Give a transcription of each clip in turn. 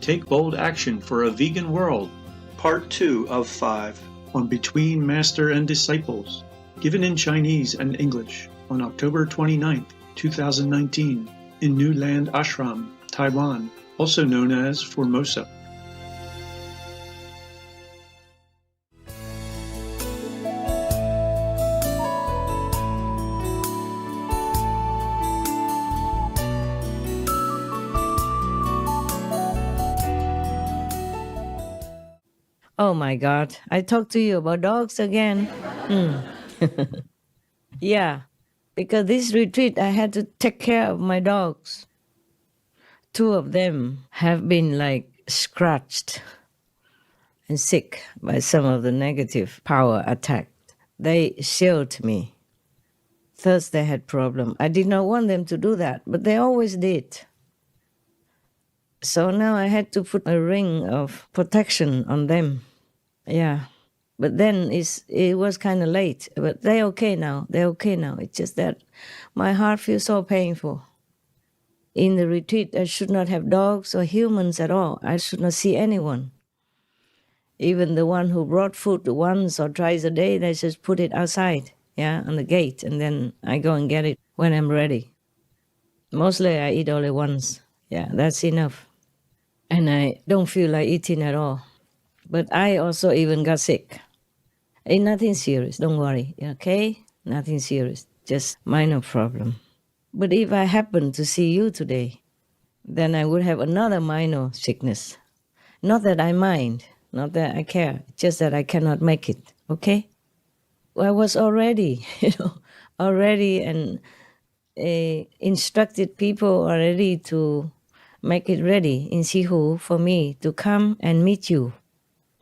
Take bold action for a vegan world. Part 2 of 5 on Between Master and Disciples, given in Chinese and English on October 29th, 2019, in New Land Ashram, Taiwan, also known as Formosa. Oh my God, I talked to you about dogs again. Yeah, because this retreat I had to take care of my dogs. 2 of them have been like scratched and sick by some of the negative power attack. They shielded me. First they had problem. I did not want them to do that, but they always did. So now I had to put a ring of protection on them. Yeah. But then it was kind of late. But they're okay now. They're okay now. It's just that my heart feels so painful. In the retreat, I should not have dogs or humans at all. I should not see anyone. Even the one who brought food once or twice a day, they just put it outside, on the gate, and then I go and get it when I'm ready. Mostly I eat only once. Yeah, that's enough. And I don't feel like eating at all. But I also even got sick. Ain't nothing serious, don't worry, okay? Nothing serious, just minor problem. But if I happen to see you today, then I would have another minor sickness. Not that I mind, not that I care, just that I cannot make it, okay? I was already, already and instructed people already to make it ready in Sihu for me to come and meet you.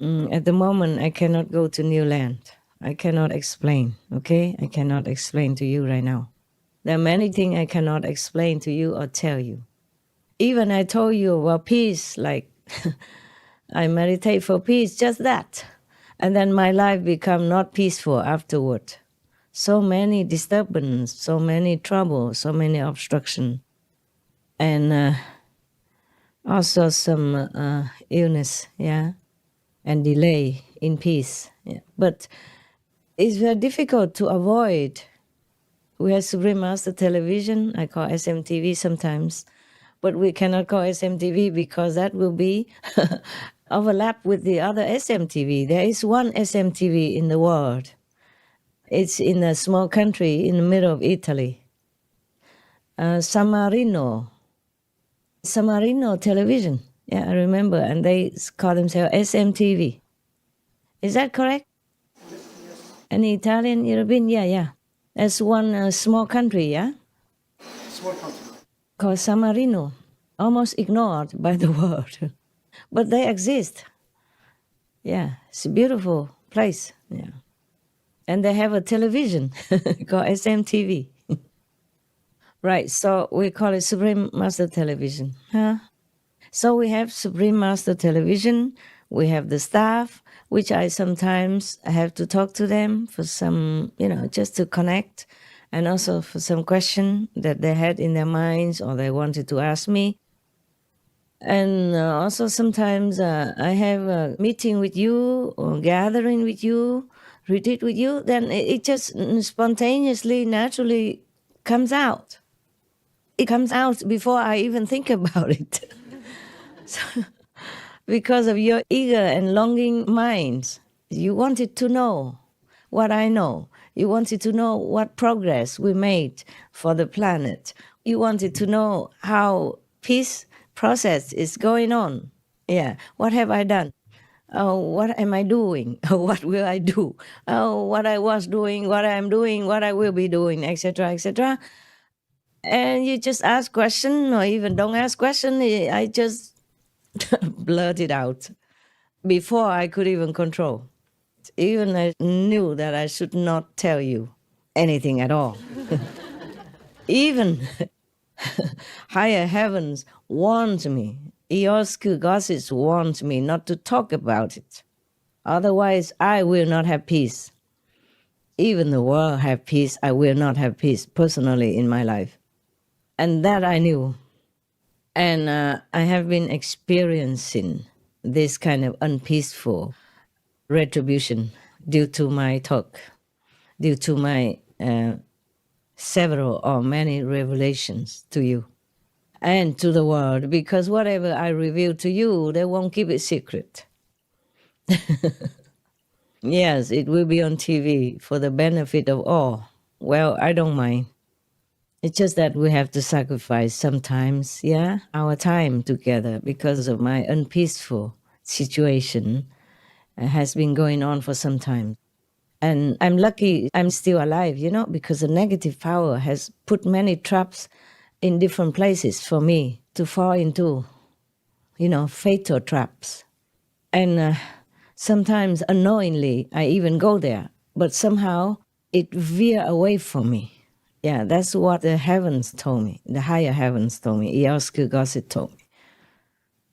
At the moment, I cannot go to New Land. I cannot explain, okay? I cannot explain to you right now. There are many things I cannot explain to you or tell you. Even I told you about peace, like I meditate for peace, just that. And then my life become not peaceful afterward. So many disturbance, so many trouble, so many obstruction. And also some illness, and delay in peace. Yeah. But it's very difficult to avoid. We have Supreme Master Television, I call SMTV sometimes, but we cannot call SMTV because that will be overlap with the other SMTV. There is one SMTV in the world. It's in a small country in the middle of Italy. Samarino Television. Yeah, I remember, and they call themselves SMTV. Is that correct? An Italian, European? Yeah. That's one small country, yeah? Small country. Called San Marino, almost ignored by the world. But they exist. Yeah, it's a beautiful place, yeah. And they have a television called SMTV. Right, so we call it Supreme Master Television, huh? So we have Supreme Master Television, we have the staff, which I sometimes have to talk to them for some, just to connect, and also for some question that they had in their minds or they wanted to ask me. And also sometimes I have a meeting with you or gathering with you, retreat with you, then it just spontaneously, naturally comes out. It comes out before I even think about it. So, because of your eager and longing minds, you wanted to know what I know. You wanted to know what progress we made for the planet. You wanted to know how peace process is going on. Yeah, what have I done? Oh, what am I doing? What will I do? Oh, what I was doing, what I'm doing, what I will be doing, etc., etc. And you just ask question or even don't ask question. I just blurt it out before I could even control. Even I knew that I should not tell you anything at all. Even higher heavens warned me. Eosku gossips warned me not to talk about it. Otherwise, I will not have peace. Even the world have peace, I will not have peace personally in my life. And that I knew. And I have been experiencing this kind of unpeaceful retribution due to my talk, due to my several or many revelations to you and to the world, because whatever I reveal to you, they won't keep it secret. Yes, it will be on TV for the benefit of all. Well, I don't mind. It's just that we have to sacrifice sometimes, yeah, our time together because of my unpeaceful situation has been going on for some time. And I'm lucky I'm still alive, because the negative power has put many traps in different places for me to fall into, fatal traps. And sometimes unknowingly, I even go there, but somehow it veer away from me. Yeah, that's what the heavens told me, the higher heavens told me, Eosku Gossett told me,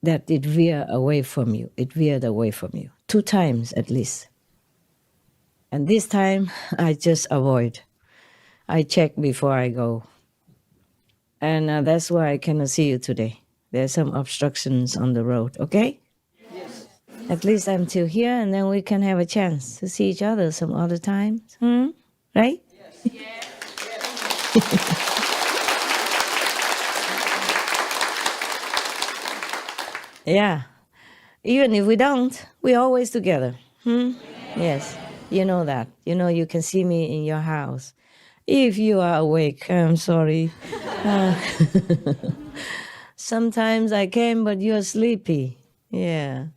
that it veered away from you. It veered away from you 2 times at least. And this time, I just avoid. I check before I go. And that's why I cannot see you today. There's some obstructions on the road, okay? Yes. At least I'm still here, and then we can have a chance to see each other some other times. Right? Yes. Yeah. Even if we don't, we're always together. Yes. You know that. You can see me in your house. If you are awake, I'm sorry. Sometimes I came, but you're sleepy. Yeah.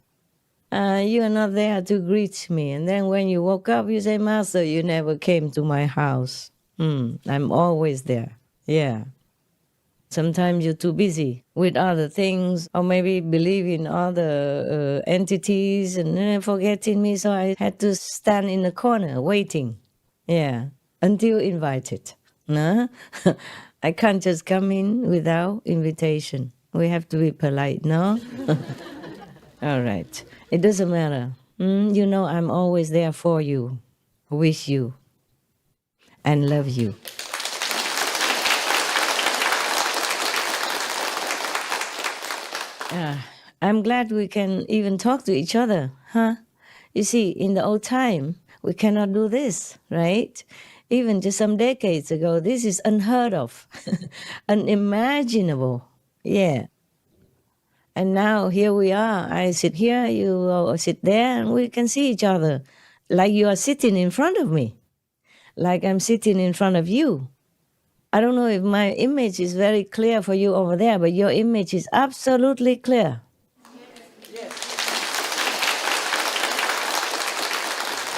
You are not there to greet me. And then when you woke up, you say, Master, you never came to my house. I'm always there. Yeah. Sometimes you're too busy with other things, or maybe believe in other entities and forgetting me. So I had to stand in the corner waiting. Yeah. Until invited. No? I can't just come in without invitation. We have to be polite, no? All right. It doesn't matter. I'm always there for you, with you, and love you. I'm glad we can even talk to each other, huh? You see, in the old time, we cannot do this, right? Even just some decades ago, this is unheard of, unimaginable. Yeah. And now here we are. I sit here, you sit there, and we can see each other like you are sitting in front of me, like I'm sitting in front of you. I don't know if my image is very clear for you over there, but your image is absolutely clear. Yes.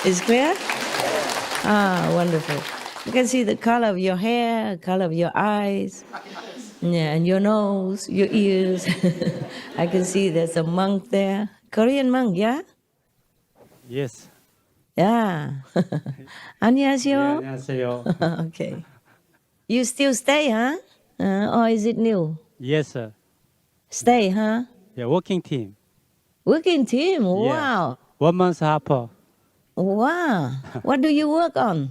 It's clear? Ah, wonderful. You can see the color of your hair, color of your eyes, yeah, and your nose, your ears. I can see there's a monk there. Korean monk, yeah? Yes. Yeah. 안녕하세요. 안녕하세요. Okay. You still stay, huh? Or is it new? Yes, sir. Stay, huh? Yeah, working team. Working team. Yeah. Wow. 1 month helper. Wow. What do you work on?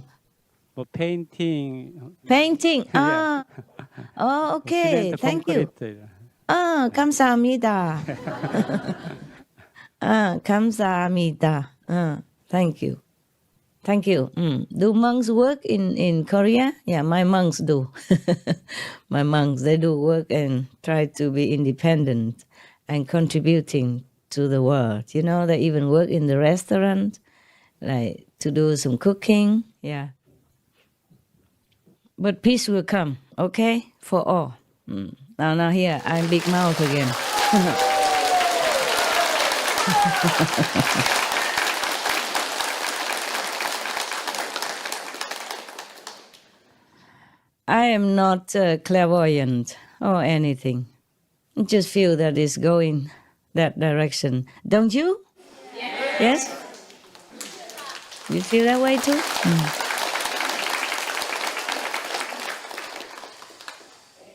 For painting. Painting. Yeah. Oh, okay. 시멘트, Thank you. 콘크리트. 감사합니다. 감사합니다. Thank you. Thank you. Do monks work in Korea? Yeah, my monks do. My monks, they do work and try to be independent and contributing to the world. They even work in the restaurant, like to do some cooking. Yeah. But peace will come, okay? For all. Now here, I'm big mouth again. I am not clairvoyant or anything. I just feel that it's going that direction. Don't you? Yes? You feel that way too?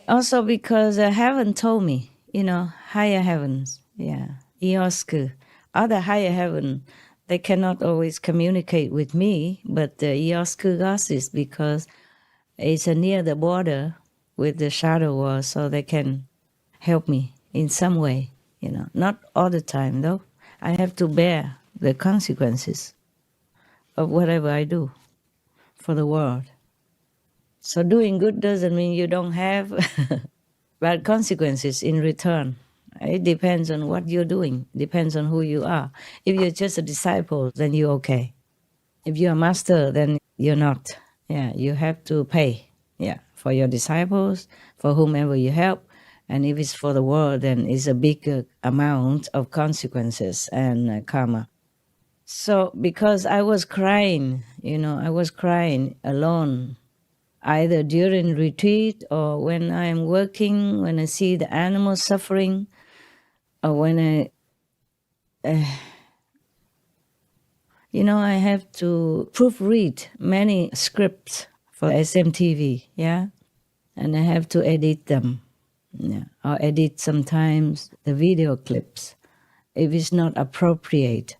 Also because heaven told me, higher heavens, yeah, Eosku, other higher heaven, they cannot always communicate with me, but the Eosku goddess, because it's near the border with the shadow world, so they can help me in some way, not all the time though. I have to bear the consequences of whatever I do for the world. So doing good doesn't mean you don't have bad consequences in return. It depends on what you're doing, depends on who you are. If you're just a disciple, then you're okay. If you're a master, then you're not. Yeah, you have to pay, for your disciples, for whomever you help. And if it's for the world, then it's a bigger amount of consequences and karma. So because I was crying, I was crying alone, either during retreat or when I'm working, when I see the animals suffering, or when I have to proofread many scripts for SMTV, and I have to edit them, or edit sometimes the video clips if it's not appropriate,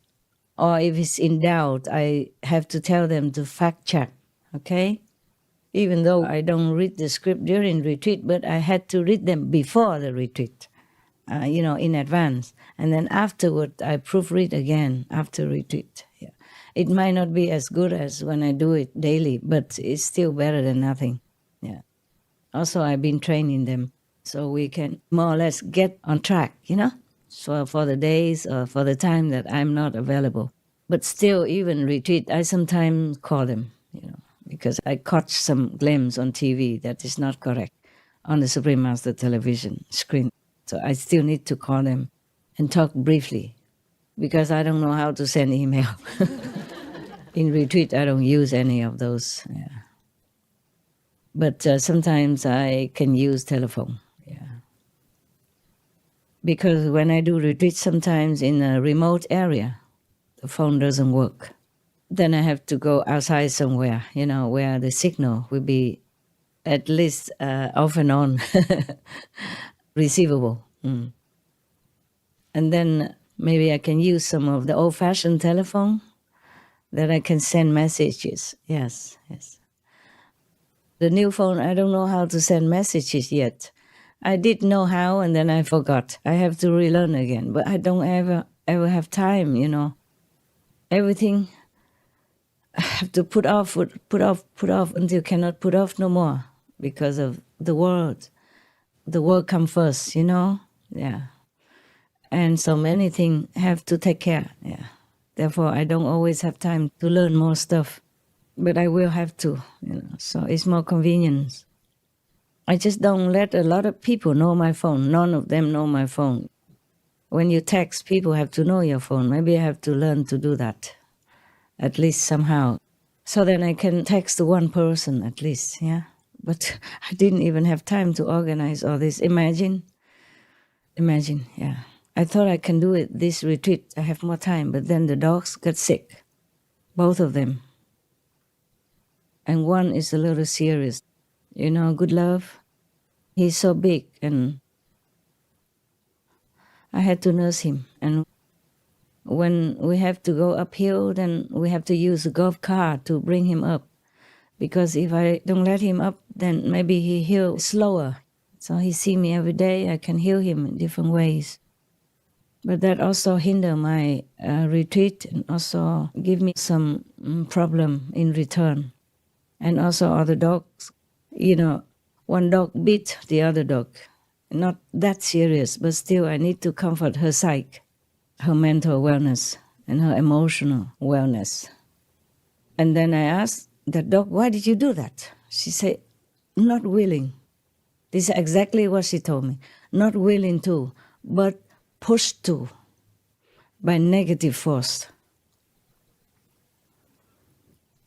or if it's in doubt, I have to tell them to fact check, okay? Even though I don't read the script during retreat, but I had to read them before the retreat, in advance. And then afterward, I proofread again after retreat. Yeah. It might not be as good as when I do it daily, but it's still better than nothing. Yeah. Also, I've been training them so we can more or less get on track, So for the days or for the time that I'm not available. But still, even retreat, I sometimes call them, because I caught some glimpse on TV that is not correct on the Supreme Master television screen. So I still need to call them and talk briefly because I don't know how to send email. In retreat, I don't use any of those. Yeah. But sometimes I can use telephone. Because when I do retreat, sometimes in a remote area, the phone doesn't work. Then I have to go outside somewhere, where the signal will be at least off and on, receivable. And then maybe I can use some of the old-fashioned telephone that I can send messages. Yes. The new phone, I don't know how to send messages yet. I did know how, and then I forgot. I have to relearn again, but I don't ever have time, Everything I have to put off until you cannot put off no more because of the world. The world comes first, Yeah. And so many things have to take care, Therefore, I don't always have time to learn more stuff, but I will have to, So it's more convenience. I just don't let a lot of people know my phone. None of them know my phone. When you text, people have to know your phone. Maybe I have to learn to do that, at least somehow. So then I can text to one person at least, But I didn't even have time to organize all this. Imagine, I thought I can do it this retreat. I have more time, but then the dogs got sick, both of them. And one is a little serious. Good love. He's so big, and I had to nurse him. And when we have to go uphill, then we have to use a golf cart to bring him up. Because if I don't let him up, then maybe he heals slower. So he see me every day. I can heal him in different ways. But that also hinder my retreat and also give me some problem in return. And also other dogs, one dog beat the other dog. Not that serious, but still I need to comfort her psyche, her mental wellness, and her emotional wellness. And then I asked the dog, why did you do that? She said, not willing. This is exactly what she told me. Not willing to, but pushed to by negative force.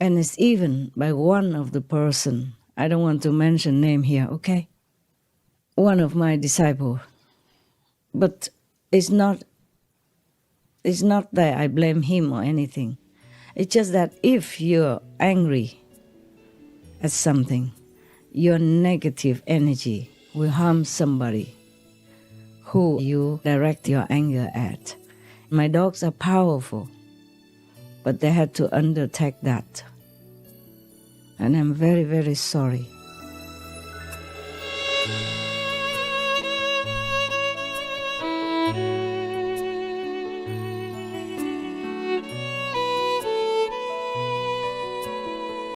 And it's even by one of the person, I don't want to mention name here, okay? One of my disciples. But it's not that I blame him or anything. It's just that if you're angry at something, your negative energy will harm somebody who you direct your anger at. My dogs are powerful, but they had to undertake that. And I'm very, very sorry.